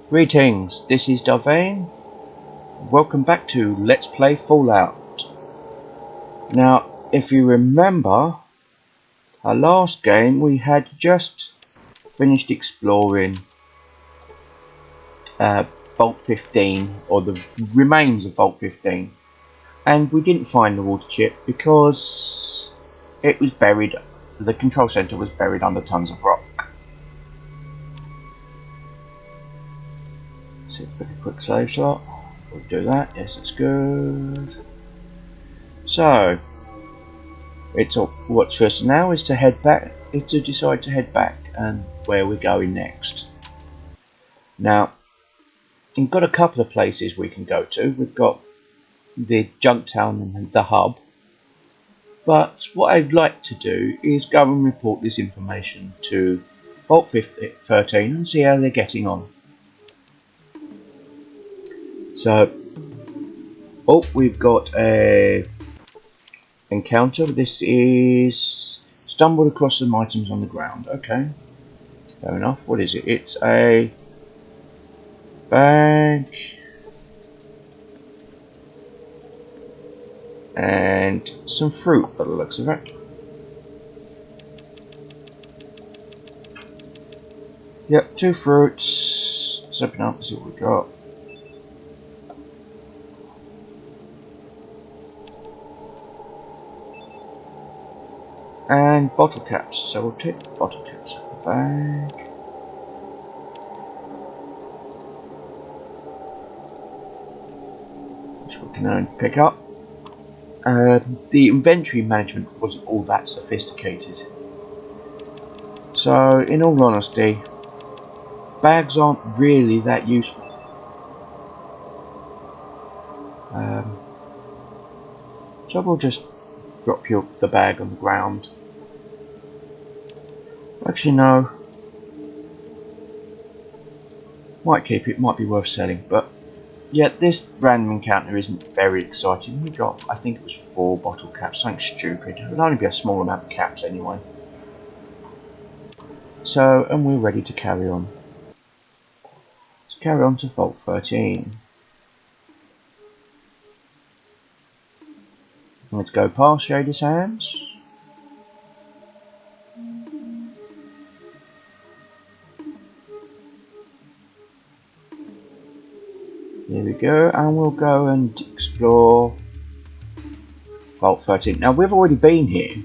Greetings, this is Darvain. Welcome back to Let's Play Fallout. Now, if you remember, our last game we had just finished exploring Vault 15, or the remains of Vault 15, and we didn't find the water chip because it was buried, the control center was buried under tons of rock. So, pick a quick save slot. We'll do that, yes, it's good. So, it's what's for us now is to head back, is to decide to head back and where we're going next. Now, we've got a couple of places we can go to. We've got the Junktown and the hub, but what I'd like to do is go and report this information to Vault 13 and see how they're getting on. So, we've got a encounter. This is stumbled across some items on the ground. Okay, fair enough. What is it? It's a bag and some fruit by the looks of it. Yep, 2 fruits. Let's open up and see what we got. And bottle caps, so we'll take bottle caps out of the bag. Which we can only pick up. The inventory management wasn't all that sophisticated. So, in all honesty, bags aren't really that useful. So we'll just drop the bag on the ground. Actually, no. Might keep it, might be worth selling, but yeah, this random encounter isn't very exciting. We got, I think it was 4 bottle caps, something stupid. It would only be a small amount of caps anyway. So, and we're ready to carry on. Let's carry on to Vault 13. Let's go past Shady Sands. Here we go, and we'll go and explore Vault 13. Now, we've already been here.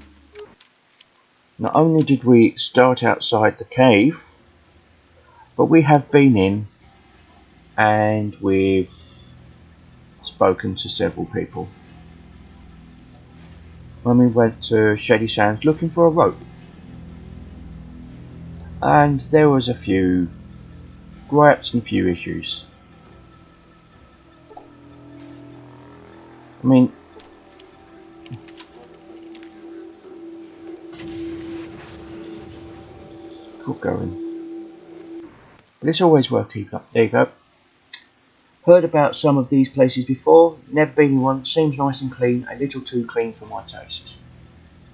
Not only did we start outside the cave, but we have been in and we've spoken to several people. When we went to Shady Sands looking for a rope, and there was a few gripes and a few issues. I mean, good going, but it's always worth keeping up. There you go. Heard about some of these places before, never been in one. Seems nice and clean, a little too clean for my taste.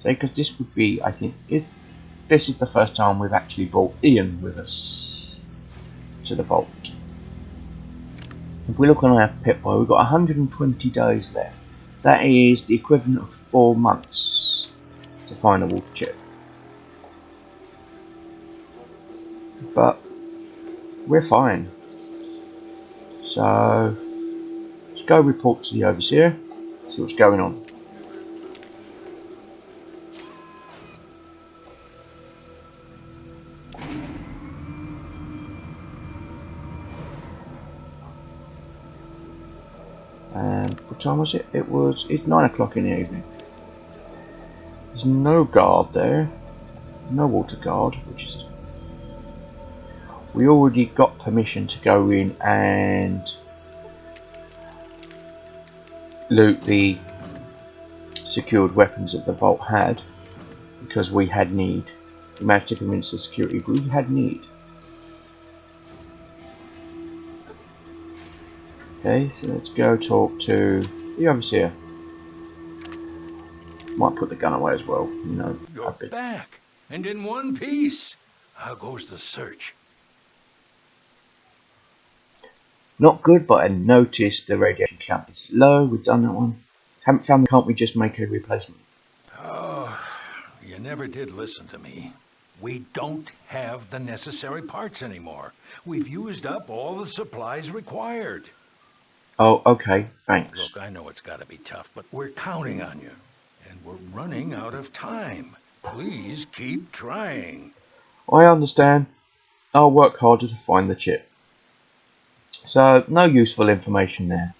So, because this would be, I think, this is the first time we've actually brought Ian with us to the vault. If we look on our Pip-Boy, we've got 120 days left. That is the equivalent of 4 months to find a water chip. But we're fine. So let's go report to the overseer, see what's going on. And what time was it? It's 9 o'clock in the evening. There's no guard there, no water guard, which is, we already got permission to go in and loot the secured weapons that the vault had, because we had need. We managed to convince the security, but we had need. Okay, so let's go talk to the overseer. Might put the gun away as well, you know. You're back, and in one piece. How goes the search? Not good, but I noticed the radiation count is low. We've done that one. Haven't found. Can't we just make a replacement? Oh, you never did listen to me. We don't have the necessary parts anymore. We've used up all the supplies required. Oh, okay. Thanks. Look, I know it's gotta be tough, but we're counting on you. And we're running out of time. Please keep trying. I understand. I'll work harder to find the chip. So, no useful information there.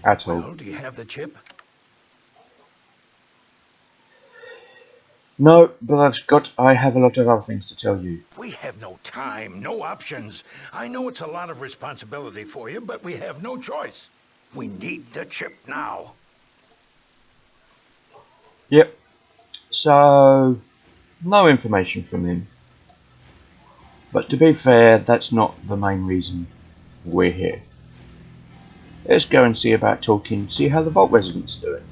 At all. Well, do you have the chip? No, but I have a lot of other things to tell you. We have no time, no options. I know it's a lot of responsibility for you, but we have no choice. We need the chip now. Yep. So, no information from him. But to be fair, that's not the main reason we're here. Let's go and see about talking, see how the Vault residents do it.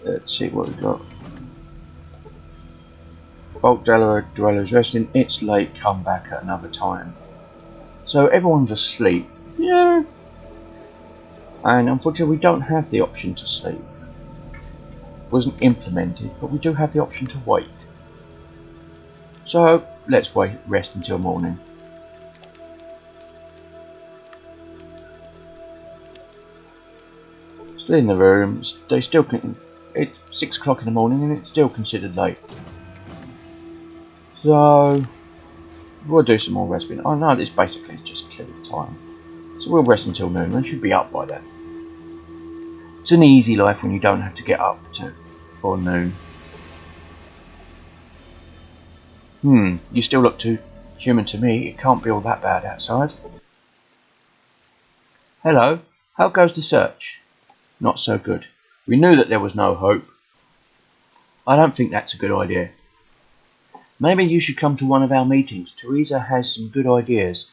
Let's see what we've got. Vault dwellers resting. It's late. Come back at another time. So everyone's asleep. Yeah. And unfortunately, we don't have the option to sleep. It wasn't implemented, but we do have the option to wait. So let's rest until morning. Still in the room. They still can. It's 6 o'clock in the morning and it's still considered late. So we'll do some more resting. Oh no, this basically is just killing time. So we'll rest until noon and should be up by then. It's an easy life when you don't have to get up for noon. You still look too human to me. It can't be all that bad outside. Hello, how goes the search? Not so good. We knew that there was no hope. I don't think that's a good idea. Maybe you should come to one of our meetings. Teresa has some good ideas.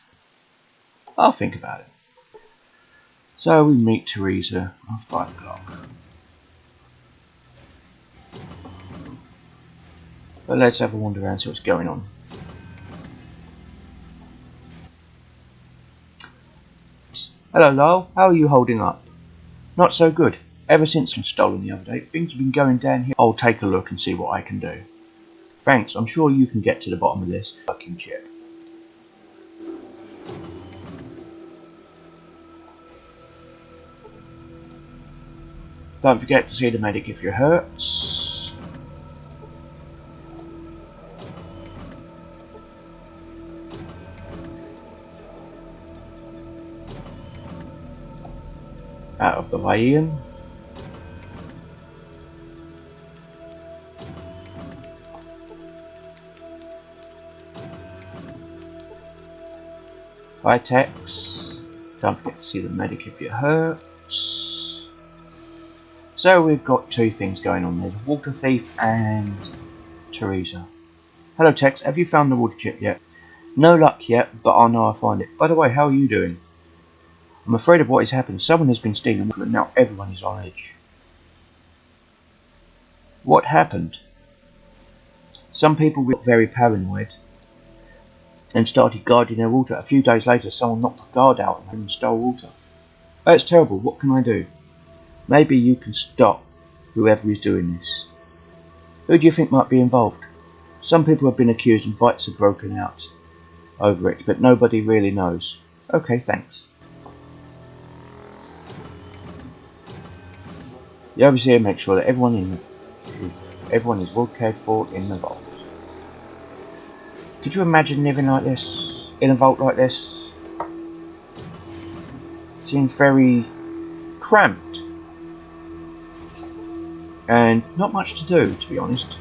I'll think about it. So we meet Teresa at 5 o'clock. But let's have a wander around, see what's going on. Hello Lyle, how are you holding up? Not so good. Ever since I was stolen the other day, things have been going down here. I'll take a look and see what I can do. Thanks, I'm sure you can get to the bottom of this fucking chip. Don't forget to see the medic if you're hurt. Out of the way, Ian. Hi Tex. Don't forget to see the medic if you're hurt. So we've got two things going on. There's Water Thief and Teresa. Hello Tex, have you found the water chip yet? No luck yet, but I know I'll find it. By the way, how are you doing? I'm afraid of what has happened. Someone has been stealing water and now everyone is on edge. What happened? Some people were very paranoid and started guarding their water. A few days later, someone knocked the guard out and stole water. That's terrible. What can I do? Maybe you can stop whoever is doing this. Who do you think might be involved? Some people have been accused and fights have broken out over it, but nobody really knows. Okay, thanks. The overseer makes sure that everyone is well cared for in the vault. Could you imagine living like this, in a vault like this? Seems very cramped. And not much to do, to be honest.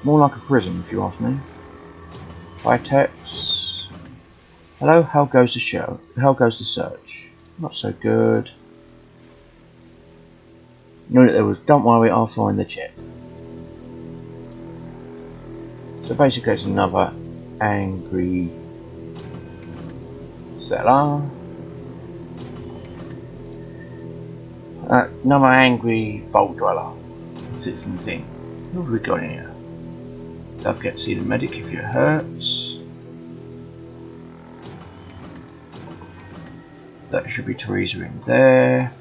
More like a prison, if you ask me. Hi Tex. Hello, how goes the show? How goes the search? Not so good. No, there was. Don't worry, I'll find the chip. So basically, it's another angry seller. Another angry vault dweller. Citizen thing. What have we got in here? Don't get to see the medic if it hurts. That should be Teresa in there.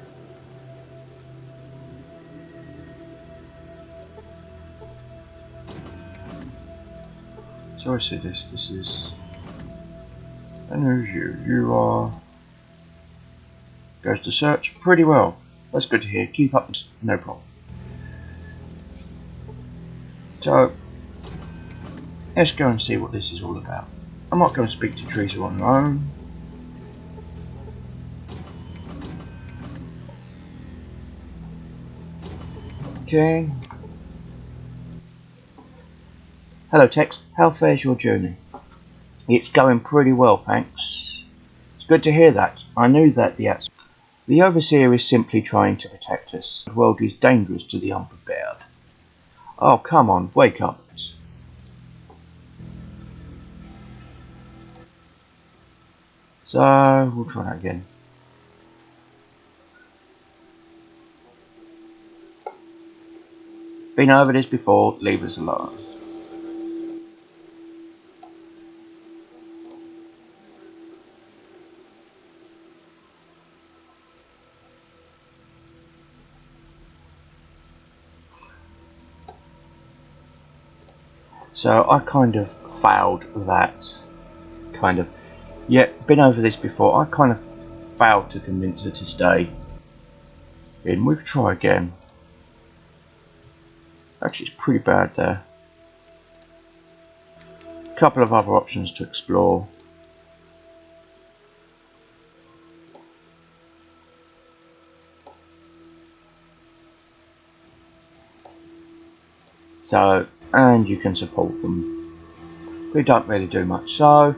So I see this. This is. And who's you? You are. Goes to search pretty well. That's good to hear. Keep up this. No problem. So let's go and see what this is all about. I might go and speak to Teresa on her own. Okay. Hello Tex, how fares your journey? It's going pretty well, thanks. It's good to hear that. I knew that the Overseer is simply trying to protect us. The world is dangerous to the unprepared. Oh, come on, wake up. So, we'll try that again. Been over this before, leave us alone. So I kind of failed that. Yeah, been over this before. I kind of failed to convince her to stay in. We'll try again. Actually, it's pretty bad there. A couple of other options to explore. So, and you can support them. We don't really do much. So,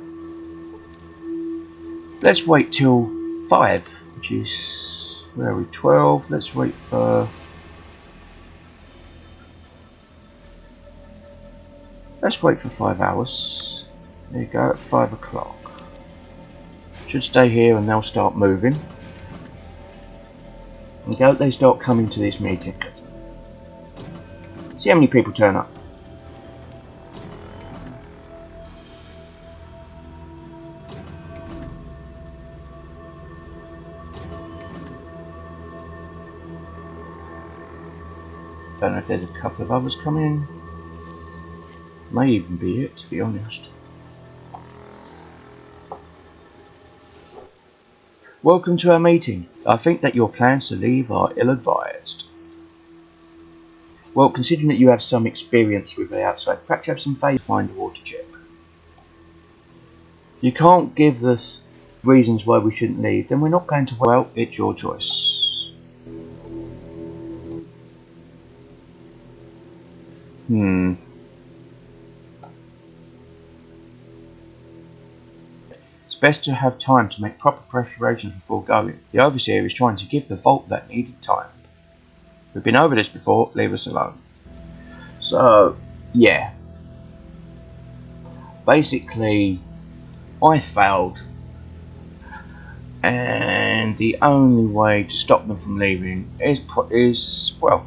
let's wait till 5, which is, where are we, 12? Let's wait for... Let's wait for 5 hours. There you go, at 5 o'clock. Should stay here and they'll start moving. And go, they start coming to this meeting. See how many people turn up. Don't know if there's a couple of others coming. May even be it, to be honest. Welcome to our meeting. I think that your plans to leave are ill-advised. Well, considering that you have some experience with the outside, perhaps you have some faith to find a water chip. You can't give us reasons why we shouldn't leave, then we're not going to. Well, it's your choice. It's best to have time to make proper preparations before going. The Overseer is trying to give the vault that needed time. We've been over this before, leave us alone. So, yeah. Basically, I failed. And the only way to stop them from leaving is well,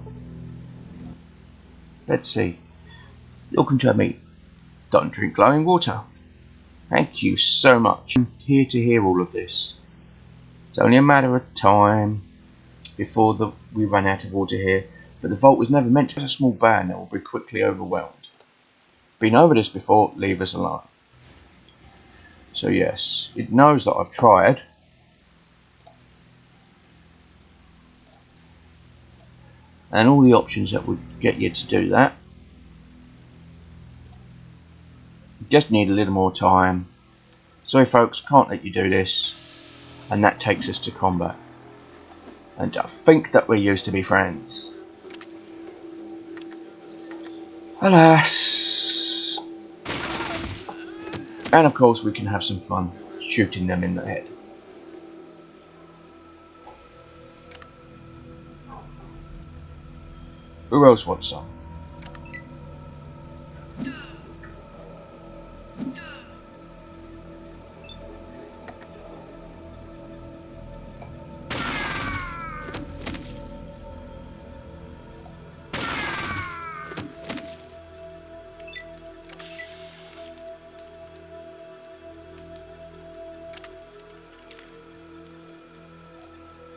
let's see. Welcome to our meeting. Don't drink glowing water. Thank you so much. I'm here to hear all of this. It's only a matter of time before we run out of water here, but the vault was never meant to be a small band that will be quickly overwhelmed. Been over this before, leave us alone. So yes, it knows that I've tried. And all the options that would get you to do that. Just need a little more time. Sorry folks, can't let you do this. And that takes us to combat. And I think that we used to be friends. Alas. And of course we can have some fun. shooting them in the head. Who else wants some?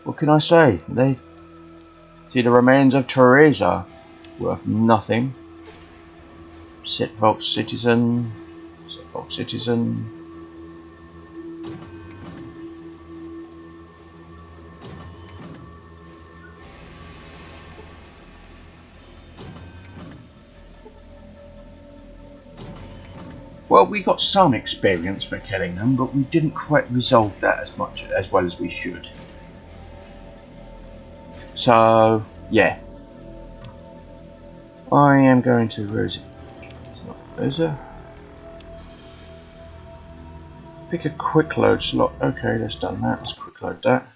What can I say? They see the remains of Teresa, worth nothing. Setvault citizen. Setvault citizen. Well, we got some experience for killing them, but we didn't quite resolve that as well as we should. So, yeah. I am going to Rosa. It's not Rosa. Pick a quick load slot. Okay, let's done that. Let's quick load that.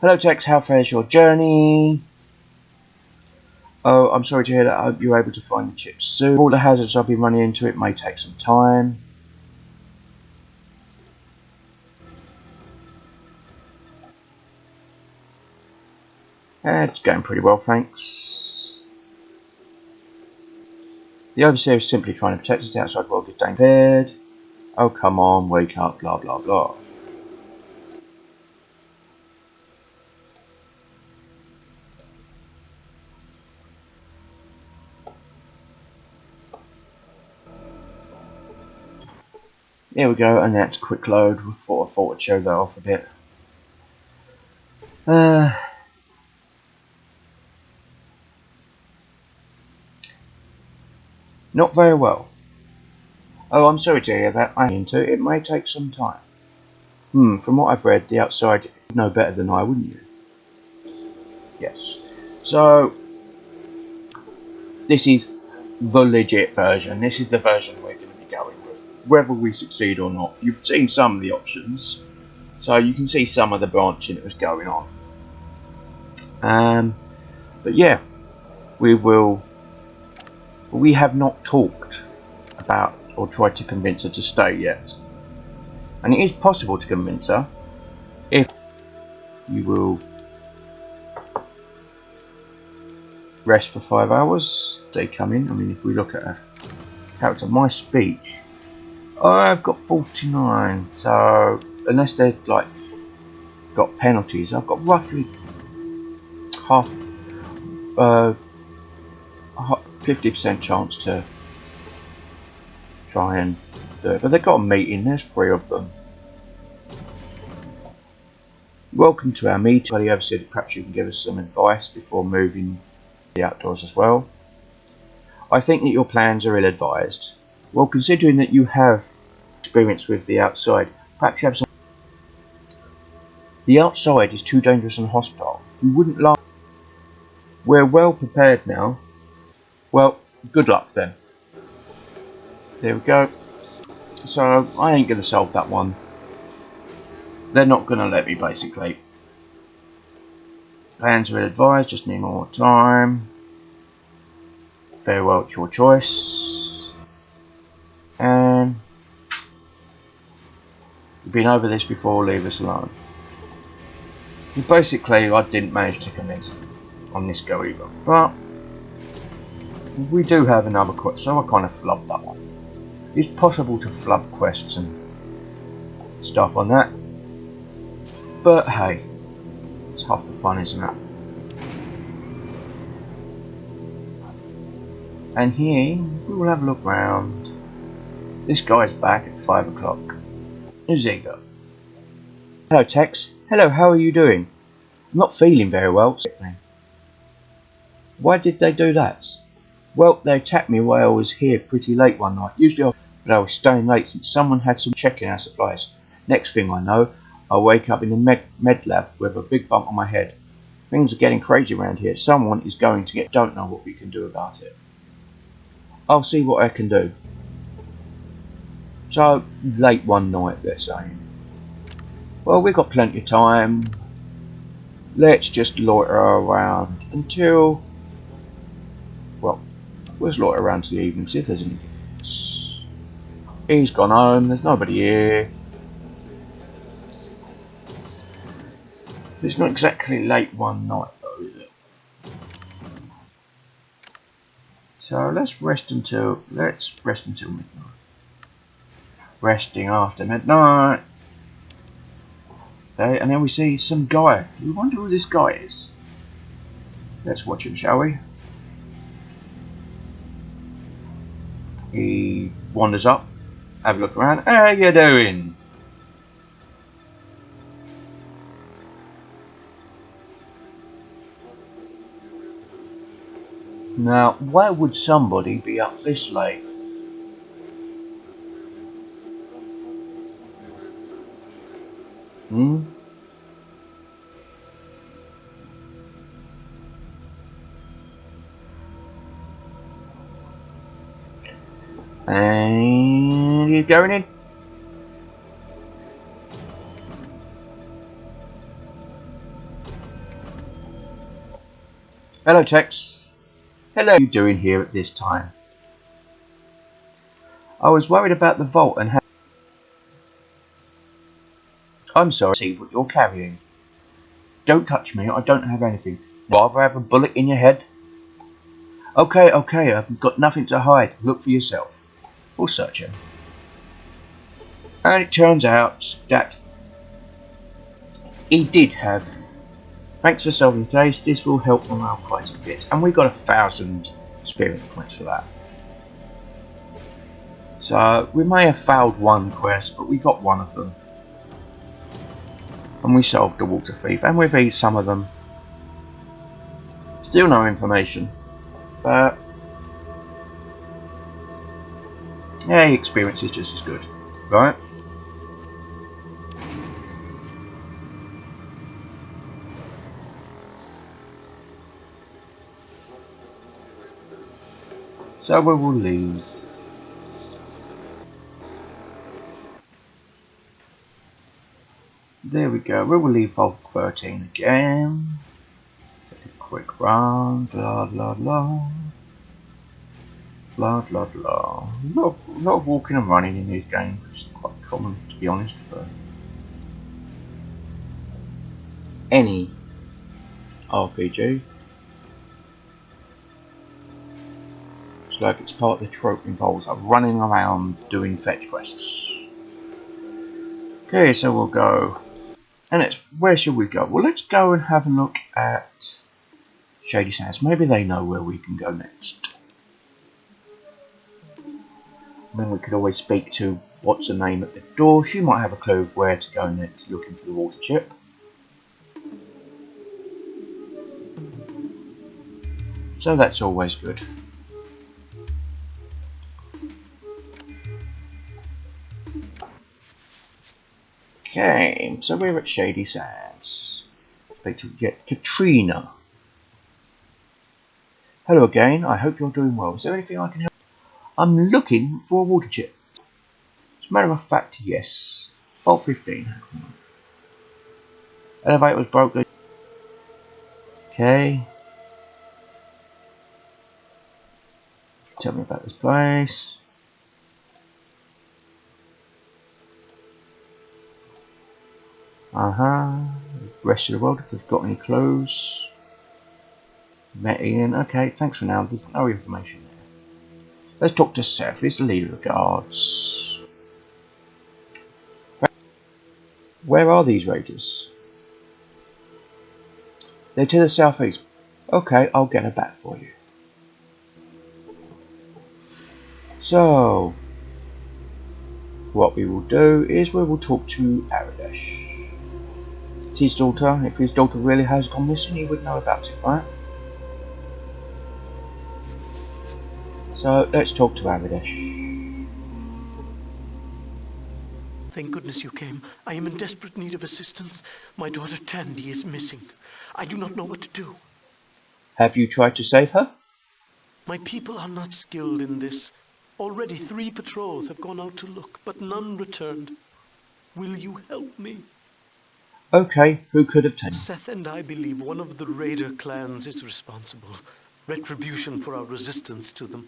Hello Tex, how fares your journey? Oh, I'm sorry to hear that. I hope you're able to find the chips soon. All the hazards I've been running into, it may take some time. It's going pretty well, thanks. The overseer is simply trying to protect us. The outside world is impaired. Oh, come on, wake up, blah blah blah. Here we go, and that's quick load. I thought I'd show that off a bit. Not very well. Oh, I'm sorry to hear that. I'm into it. It may take some time. From what I've read, the outside would know better than I, wouldn't you? Yes. So, this is the legit version. This is the version we're going to be going with, whether we succeed or not. You've seen some of the options, so you can see some of the branching that was going on. But yeah, we have not talked about or tried to convince her to stay yet. And it is possible to convince her if you will rest for 5 hours. They come in. I mean, if we look at a character, my speech, I've got 49. So unless they've like got penalties, I've got roughly half, 50% chance to try and do it. But they've got a meeting. There's 3 of them. Welcome to our meeting. The overseer, perhaps you can give us some advice before moving the outdoors as well. I think that your plans are ill-advised. Well, considering that you have experience with the outside, perhaps you have some. The outside is too dangerous and hostile. You wouldn't lie. We're well prepared now. Well, good luck then. There we go. So I ain't gonna solve that one. They're not gonna let me, basically. Plans are advised, just need more time. Very well, it's your choice. And you've been over this before, leave us alone. And basically, I didn't manage to convince them on this go either. But we do have another quest, so I kind of flubbed that one. It's possible to flub quests and stuff on that. But hey, it's half the fun, isn't it? And here, we will have a look round. This guy's back at 5 o'clock. Who's he got? Hello, Tex. Hello, how are you doing? I'm not feeling very well. Why did they do that? Well, they attacked me while I was here pretty late one night. Usually I was staying late since someone had some checking our supplies. Next thing I know, I wake up in the med lab with a big bump on my head. Things are getting crazy around here. Someone is going to get. Don't know what we can do about it. I'll see what I can do. So, late one night, they're saying. Well, we've got plenty of time. Let's just loiter around until... Well, let's loiter around to the evening, see if there's any difference. He's gone home, there's nobody here. It's not exactly late one night though, is it? So let's rest until midnight. Resting after midnight. Okay, and then we see some guy. We wonder who this guy is. Let's watch him, shall we? He wanders up, have a look around. How you doing? Now, why would somebody be up this late? Hmm? And you going in? Hello, Tex. Hello. What are you doing here at this time? I was worried about the vault and how... I'm sorry, see what you're carrying. Don't touch me, I don't have anything. Rather have a bullet in your head? Okay, I've got nothing to hide. Look for yourself. We'll search him. And it turns out that he did have... Thanks for solving the case, this will help morale quite a bit. And we got 1,000 experience points for that. So, we may have failed one quest, but we got one of them. And we solved the water thief, and we've eaten some of them. Still no information. But... yeah, experience is just as good. Right? So we will leave. There we go. We will leave Vault 13 again. Take a quick run. Blah blah blah. Blah blah blah. A lot of walking and running in these games, which is quite common to be honest for any RPG. It's like it's part of the trope involves running around doing fetch quests. Okay, so we'll go. And it's where should we go? Well, let's go and have a look at Shady Sands. Maybe they know where we can go next. And then we could always speak to what's her name at the door. She might have a clue of where to go next, looking for the water chip. So that's always good. Okay, so we're at Shady Sands. Expect to get Katrina. Hello again, I hope you're doing well. Is there anything I can help? I'm looking for a water chip. As a matter of fact, yes. Vault 15. Elevator was broken. Okay. Tell me about this place. Rest of the world if we've got any clues. Met Ian. Okay, thanks for now. There's no information there. Let's talk to Seth. He's the leader of the guards. Where are these raiders? They're to the southeast. Okay, I'll get her back for you. So, what we will do is we will talk to Aradesh. It's his daughter. If his daughter really has gone missing, he would know about it, right? So, let's talk to Aradesh. Thank goodness you came. I am in desperate need of assistance. My daughter Tandy is missing. I do not know what to do. Have you tried to save her? My people are not skilled in this. Already 3 patrols have gone out to look, but none returned. Will you help me? Okay, who could have taken? Seth and I believe one of the Raider clans is responsible. Retribution for our resistance to them.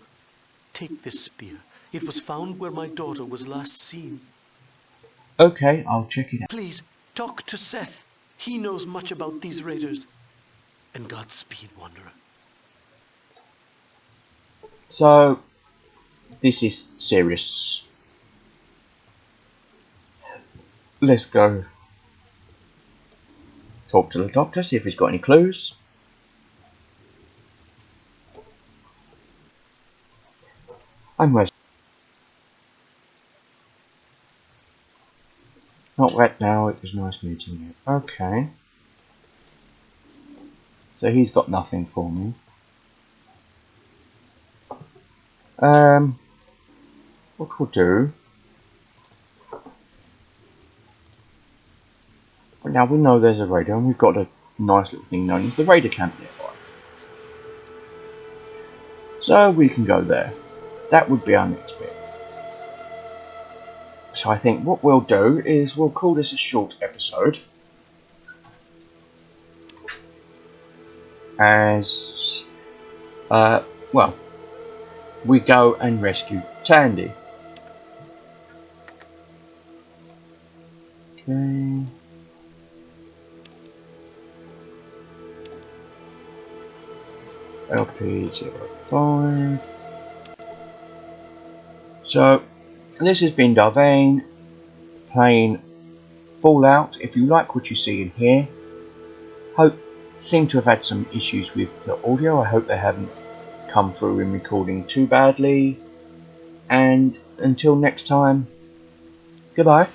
Take this spear. It was found where my daughter was last seen. Okay, I'll check it out. Please, talk to Seth. He knows much about these raiders. And Godspeed, Wanderer. So, this is serious. Let's go talk to the doctor, see if he's got any clues. I'm west. Not wet now, it was nice meeting you. Okay. So he's got nothing for me. What we'll do... Now we know there's a raider and we've got a nice little thing known as the raider camp nearby. So we can go there. That would be our next bit. So I think what we'll do is we'll call this a short episode. As, well, we go and rescue Tandy. Okay. LP05. So, this has been Darvane playing Fallout. If you like what you see in here, seem to have had some issues with the audio. I hope they haven't come through in recording too badly. And until next time, goodbye.